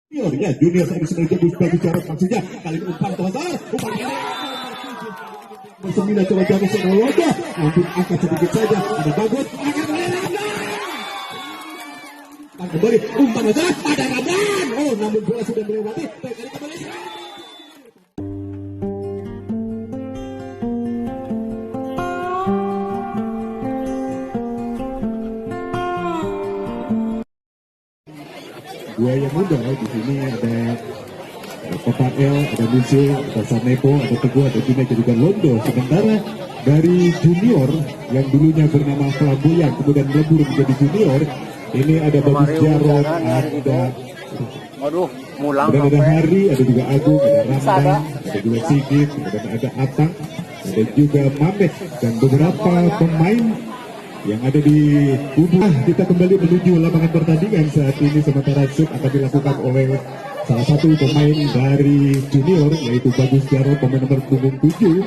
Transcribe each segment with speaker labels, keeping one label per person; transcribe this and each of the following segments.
Speaker 1: Junior ya, Junior saya sebenarnya bagus cara maksudnya kali ini umpan besar, umpan ini bersembilan coba jaga Senoloda, untuk angkat sedikit saja, ada bagus, akan kembali umpan besar, ada Ramdan, oh namun bola sudah melewati, kali kembali. Buaya muda di sini ada Kotak L, ada Muncul, ada Sanepo, ada Teguh, ada Junaid, juga Londo. Sementara dari junior yang dulunya bernama Flamboyan kemudian melebur menjadi junior, ini ada Bagus Jarod, ada Hari, ada juga Agung, ada Ramdan, ada juga Sigit, kemudian ada Atang, ada juga Mamet dan beberapa pemain yang ada di kubu. Kita kembali menuju lapangan pertandingan saat ini, sementara shoot akan dilakukan oleh salah satu pemain dari junior yaitu Bagus Jarod, pemain nomor punggung 7.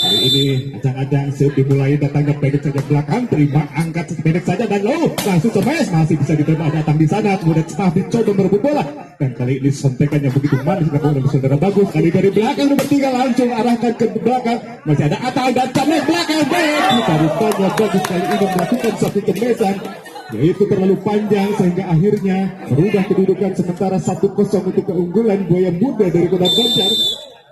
Speaker 1: Kali ini acang-acang shoot dimulai, datangnya pendek saja belakang, terima angkat pendek saja dan langsung semes, masih bisa diterima, datang di sana, kemudian cepat dicoba merebut bola dan kali ini sontekannya begitu manis dilakukan oleh saudara Bagus. Kali dari belakang nomor 3 langsung arahkan ke belakang, masih ada Atang dan Camel belakang baik. Kita rupanya Bagus kali ini melakukan satu kemesan yaitu terlalu panjang sehingga akhirnya merubah kedudukan sementara 1-0 untuk keunggulan Buaya Muda dari Kota Banjar.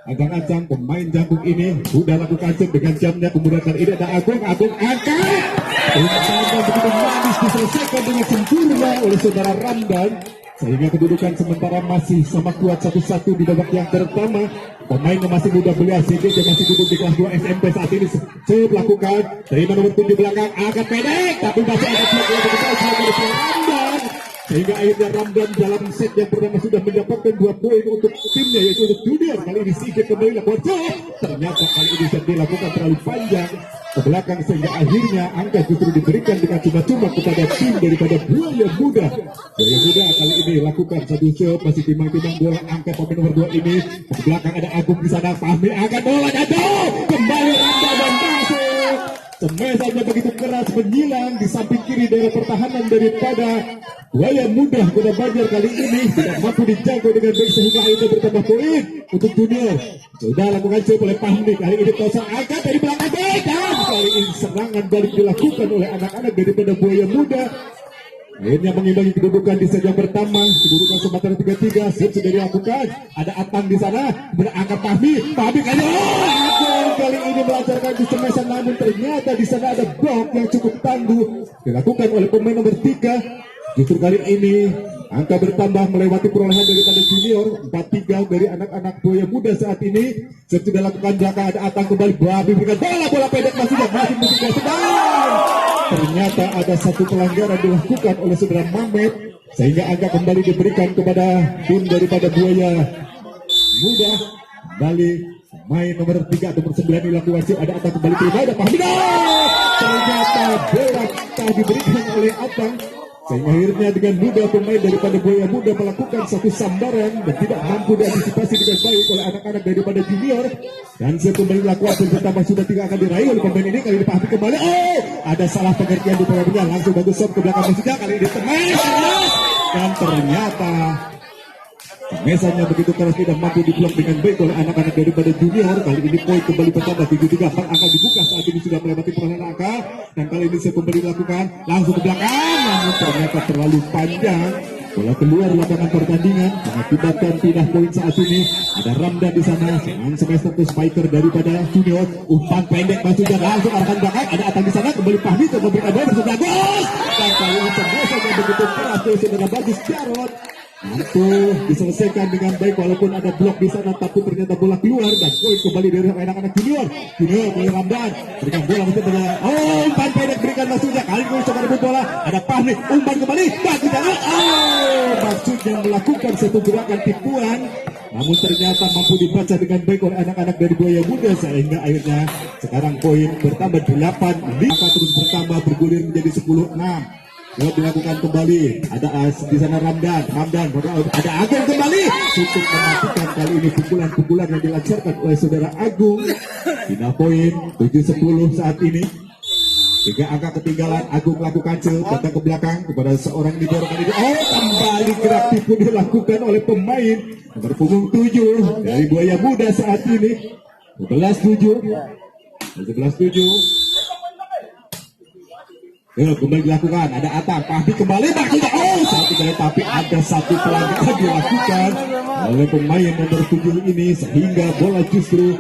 Speaker 1: Acang-acang pemain jantung ini sudah lakukan set dengan jamnya, kemudian kali ini ada Agung angkat umpannya begitu manis diselesaikan dengan sempurna oleh saudara Ramdan sehingga kedudukan sementara masih sama kuat 1-1 di babak yang pertama. Pemain yang masih muda belia sedikit yang masih duduk di kelas 2 SMP saat ini lakukan dari nomor 7 belakang angkat pendek tapi masih ada Ramdan sehingga akhirnya Ramdan dalam set yang pertama sudah mendapatkan 2 poin untuk timnya yaitu untuk junior. Kali ini Sigit kembali lakukan ternyata kali ini set dilakukan terlalu panjang ke belakang sehingga akhirnya angka justru diberikan dengan cuma-cuma kepada tim daripada Buaya Muda. Buaya Muda kali ini lakukan satu shot, masih timang-timang bola angka pemain nomor 2 ini. Ke belakang ada Agung di sana, Fahmi angkat bola jatuh, kembali Ramdan dan masuk. Semesannya begitu keras menyilang di samping kiri daerah pertahanan daripada Buaya Muda Kota Banjar kali ini tidak mampu dijaga dengan baik sehingga akhirnya bertambah poin untuk junior. Sudah lakukan save oleh Fahmi, kali ini tosang angkat dari belakang dan kali ini serangan balik dilakukan oleh anak-anak daripada Buaya Muda. Akhirnya mengimbangi kedudukan di set yang pertama, kedudukan sementara 3-3. Set sudah dilakukan, ada Atang di sana, berangkat Fahmi kali kali ini melancarkan di semesan, namun ternyata di sana ada blok yang cukup tangguh dilakukan oleh pemain nomor 3. Justru kali ini angka bertambah melewati perolehan daripada junior 4-3 dari anak-anak Buaya Muda saat ini. Sudah lakukan belakang, ada Atang kembali, Babi berikan bola pendek masih sedang. Ternyata ada satu pelanggaran dilakukan oleh saudara Mamet sehingga angka kembali diberikan kepada tim daripada Buaya Muda. Kembali main nomor 3 nomor 9 dilakukan sih, ada Atang kembali terima, ada Fahmi. Ternyata bola tak diberikan oleh Atang sehingga akhirnya dengan mudah pemain daripada Buaya Muda melakukan satu sambaran dan tidak mampu diantisipasi dengan baik oleh anak-anak daripada junior. Dan kembali lakukan pertama sudah tidak akan diraih oleh pemain ini. Kali ini Fahmi kembali, ada salah pengertian di pemainnya, langsung bagus shot ke belakang Mesida. Kali ini dan ternyata mesannya begitu keras tidak mampu diblok dengan baik oleh anak-anak daripada junior. Kali ini poin kembali bertambah 7-3, akan dibuka saat ini sudah melewati perolehan angka dan kali ini saya kembali dilakukan langsung ke belakang, namun ternyata terlalu panjang. Bola keluar lapangan pertandingan mengakibatkan pindah poin saat ini. Ada Ramdan di sana, seorang semester ke spiker daripada junior, umpan pendek masuk dan langsung arahkan belakang. Ada Atang di sana, kembali Fahmi ke memberikan bola bersama Bagus dan kali ini semesannya begitu keras dari saudara Bagus Jarod. Mampu diselesaikan dengan baik walaupun ada blok di sana, tapi ternyata bola keluar dan poin kembali dari anak-anak junior. Junior oleh Ramdan berikan bola masuk pada umpan pendek berikan maksudnya, kali ini coba rebut bola, ada Fahmi umpan kembali bagi jangan maksudnya melakukan satu gerakan tipuan, namun ternyata mampu dibaca dengan baik oleh anak-anak dari Buaya Muda sehingga akhirnya sekarang poin bertambah 8, angka terus bertambah bergulir menjadi 10-6. Belum dilakukan kembali, ada di sana Ramdan, ada Agung kembali, cukup mematikan kali ini pukulan-pukulan yang dilancarkan oleh saudara Agung. Pindah poin 7-10 saat ini. 3 angka ketinggalan. Agung lakukan datang ke belakang kepada seorang libero kali ini. Oh, kembali gerak tipu dilakukan oleh pemain nomor punggung 7 dari Buaya Muda saat ini. 11-7. 11-7. Kembali dilakukan, ada Atang, Pahmi kembali maksudnya, satu kali, tapi ada satu pelanggaran dilakukan oleh pemain nomor 7 ini sehingga bola justru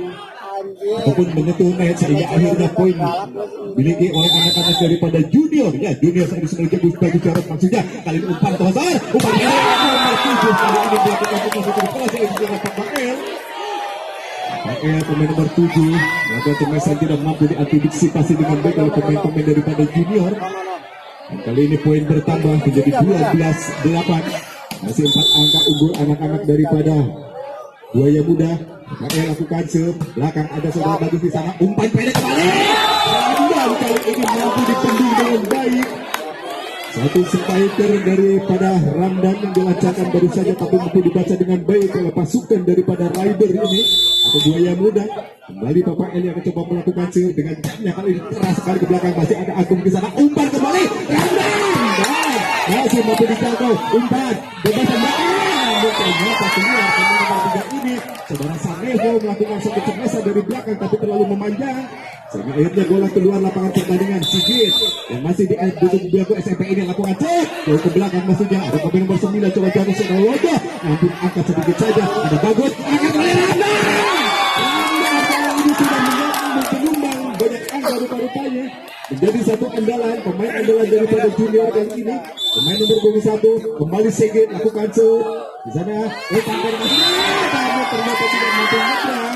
Speaker 1: ataupun menyentuh net sehingga akhirnya poin dimiliki oleh anak-anak daripada junior. Ya, junior saat ini sudah bagus bagi jarak maksudnya kali ini umpan besar, umpan nomor 7 kali ini dilakukan untuk kelas yang dilakukan Pak pemain nomor 7 melakukan temesan tidak mampu diantisipasi dengan baik oleh pemain-pemain daripada junior. Dan kali ini poin bertambah menjadi 12-8. Masih 4 angka unggul anak-anak daripada Buaya Muda. Pakai lakukan belakang ada saudara bagus di sana, umpan pendek kembali. Dan kali ini mampu dipendung dengan baik. Satu spiker daripada Ramdan yang dilancarkan baru saja tapi mampu dibaca dengan baik oleh pasukan daripada Rider ini atau Buaya Muda. Kembali Bapak Eli akan coba melakukan dengan jamnya kali ini keras sekali ke belakang, masih ada Agung di sana, umpan kembali Ramdan dan masih mampu dijangkau, umpan bebas belakang. Ternyata keluar pemain nomor 3 ini saudara Saneho melakukan satu cermesan dari belakang tapi terlalu memanjang sehingga akhirnya bola keluar lapangan pertandingan. Sigit yang masih di duduk belakang SMP ini lakukan ke belakang maksudnya ada pemain nomor 9 coba jatuh secara logo namun angkat sedikit saja ada bagus angkat oleh Ramdan ini sudah menyumbang banyak angka rupa-rupanya menjadi satu andalan pemain andalan daripada junior kali ini. Pemain nomor 21 kembali Sigit lakukan di sana tampar namun ternyata tidak mampu menyeberang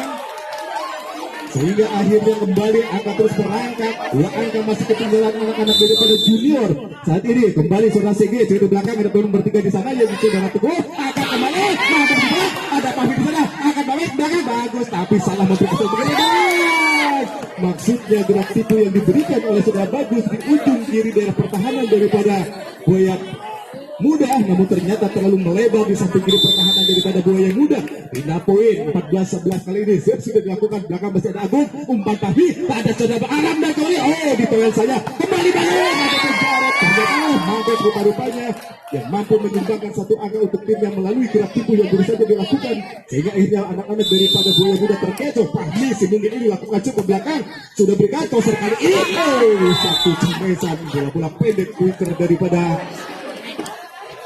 Speaker 1: sehingga akhirnya kembali angka terus berangkat. 2 angka masih ketinggalan anak-anak daripada junior saat ini. Kembali saudara Sigit di belakang ada pemain nomor 3 di sana yang saudara Teguh akan kembali ada Pahmi di sana akan balik belakang bagus tapi salah memberi kesempatan. Maksudnya gerak tipu yang diberikan oleh saudara Bagus di ujung kiri daerah pertahanan daripada Buaya Muda namun ternyata terlalu melebar di samping kiri pertahanan daripada Buaya Muda. Pindah poin 14-11 kali ini sudah dilakukan belakang masih ada Agung umpan Pahmi tak ada saudara Aram dan kali ditoel saja kembali bangun ada penjarat ternyata mampu rupa-rupanya yang mampu menyumbangkan satu angka untuk timnya melalui gerak tipu yang baru saja dilakukan sehingga akhirnya anak-anak daripada Buaya Muda terkecoh. Pahmi si mungkin ini lakukan cukup belakang sudah berikan toser kali ini satu cemesan bola-bola pendek quicker daripada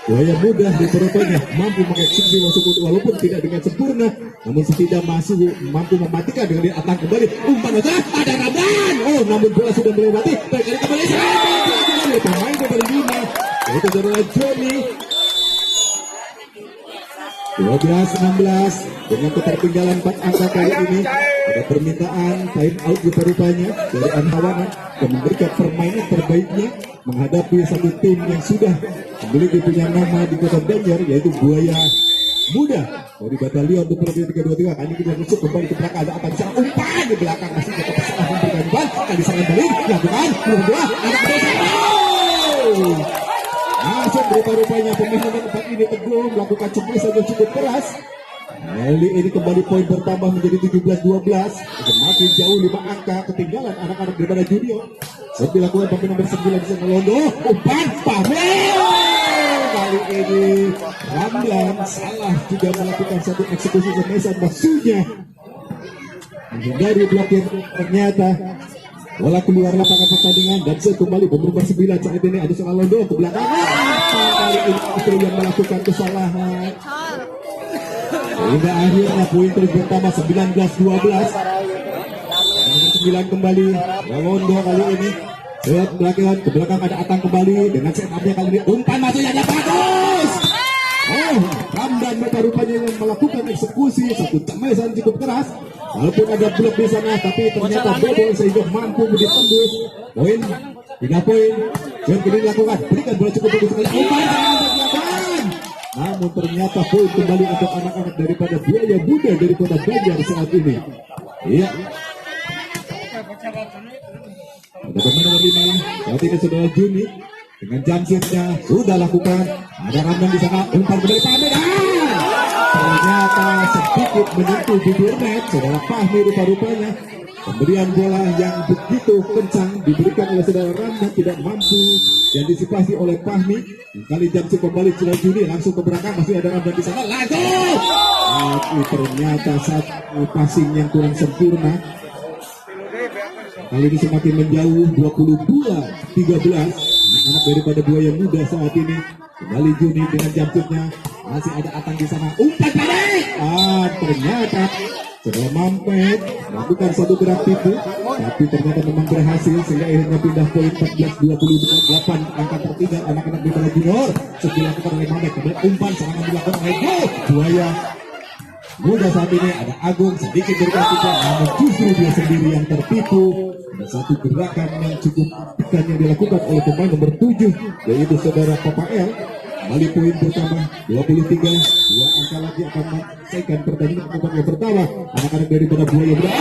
Speaker 1: Buaya Muda di Peropenya mampu mengeksekusi walaupun tidak dengan sempurna namun setidaknya masih mampu mematikan dengan diatang kembali umpan ada Ramdan namun bola sudah melewati kembali pemain nomor 5 yaitu saudara Joni. 12-16 dengan ketertinggalan 4 angka kali ini ada permintaan time out rupanya dari Anhawana yang memberikan permainan terbaiknya menghadapi satu tim yang sudah memiliki punya nama di Kota Banjar yaitu Buaya Muda dari Batalion Tempur 323. Kali ini masuk kembali ke belakang ada apa di sana umpan di belakang masih tetap salah memberikan umpan kali serangan balik dilakukan bola ada masuk rupa-rupanya pemain nomor 4 ini Teguh melakukan cepat yang cukup keras. Kali ini kembali poin bertambah menjadi 17-12 semakin jauh 5 angka ketinggalan anak-anak daripada junior. Saat dilakukan pemain nomor 9 bisa melondo umpan Pahmi kali ini Ramdan salah juga melakukan satu eksekusi semesan maksudnya menghindari blokir ternyata bola keluar lapangan pertandingan dan kembali nomor 9 saat ini ada seorang Londo ke belakang kali ini itu yang melakukan kesalahan sehingga akhirnya poin terus bertambah 19-12. Nomor 9 kembali Londo kali ini set belakang ke belakang ada Atang kembali dengan set up-nya kali ini umpan masuknya ada bagus Ramdan rupanya yang melakukan eksekusi satu cemesan cukup keras walaupun ada blok di sana tapi ternyata bobol sehingga mampu ditembus poin 3 poin yang kini dilakukan berikan bola cukup bagus sekali umpan namun ternyata poin kembali untuk anak-anak daripada Buaya Muda dari Kota Banjar saat ini. Iya ada pemain nomor 5 saat ini saudara Juni dengan jamsitnya sudah lakukan ada Ramdan di sana umpan kembali Pahmi ternyata sedikit menyentuh bibir net saudara Pahmi rupa-rupanya Pemberian bola yang begitu kencang diberikan oleh saudara Ramdan tidak mampu diantisipasi oleh Fahmi. Kali Jamsud kembali sudah Juni langsung ke belakang, masih ada Ramdan di sana. Lagi. Tapi ternyata satu passing yang kurang sempurna. Kali ini semakin menjauh 22-13. Anak daripada Buaya Muda saat ini. Kembali Juni dengan Jamsudnya. Masih ada Atang di sana. Umpan balik. Ternyata setelah Mampet melakukan satu gerak tipu, tapi ternyata memang berhasil sehingga akhirnya pindah poin 14-28 angka tertinggal anak-anak di Bala Junior. Setelah dilakukan oleh Mampet, kemudian umpan serangan dilakukan oleh Buaya Muda saat ini. Ada Agung sedikit berkata, namun justru dia sendiri yang tertipu. Ada satu gerakan yang cukup tekan yang dilakukan oleh pemain nomor 7, yaitu saudara Papa L. Kembali poin pertama 23, dua angka lagi akan menyelesaikan pertandingan yang pertama. Anak-anak daripada Buaya Muda.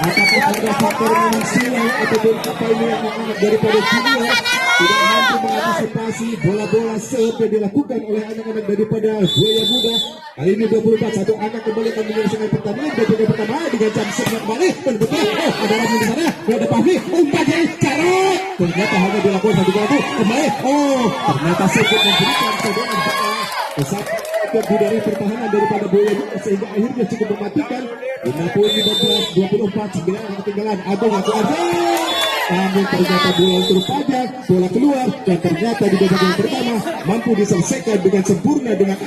Speaker 1: Apakah ada faktor memang silau ataupun apa ini yang anak daripada Junior tidak mampu mengantisipasi bola-bola serve yang dilakukan oleh anak-anak daripada Buaya Muda. Kali ini 24, satu anak kembali akan menyelesaikan pertandingan. Pertandingan pertama dengan Jamsud kembali benar-benar ada Ramdan di sana, ada Fahmi, umpan dari Carot. Ternyata hanya dilakukan satu bola kembali. Ternyata Sekut memberikan sebuah pesat ke budaya pertahanan daripada Buaya Muda sehingga akhirnya cukup mematikan. 15 24 9 ketinggalan. Agung. Namun ternyata bola terpanjang, bola keluar dan ternyata di babak yang pertama mampu diselesaikan dengan sempurna dengan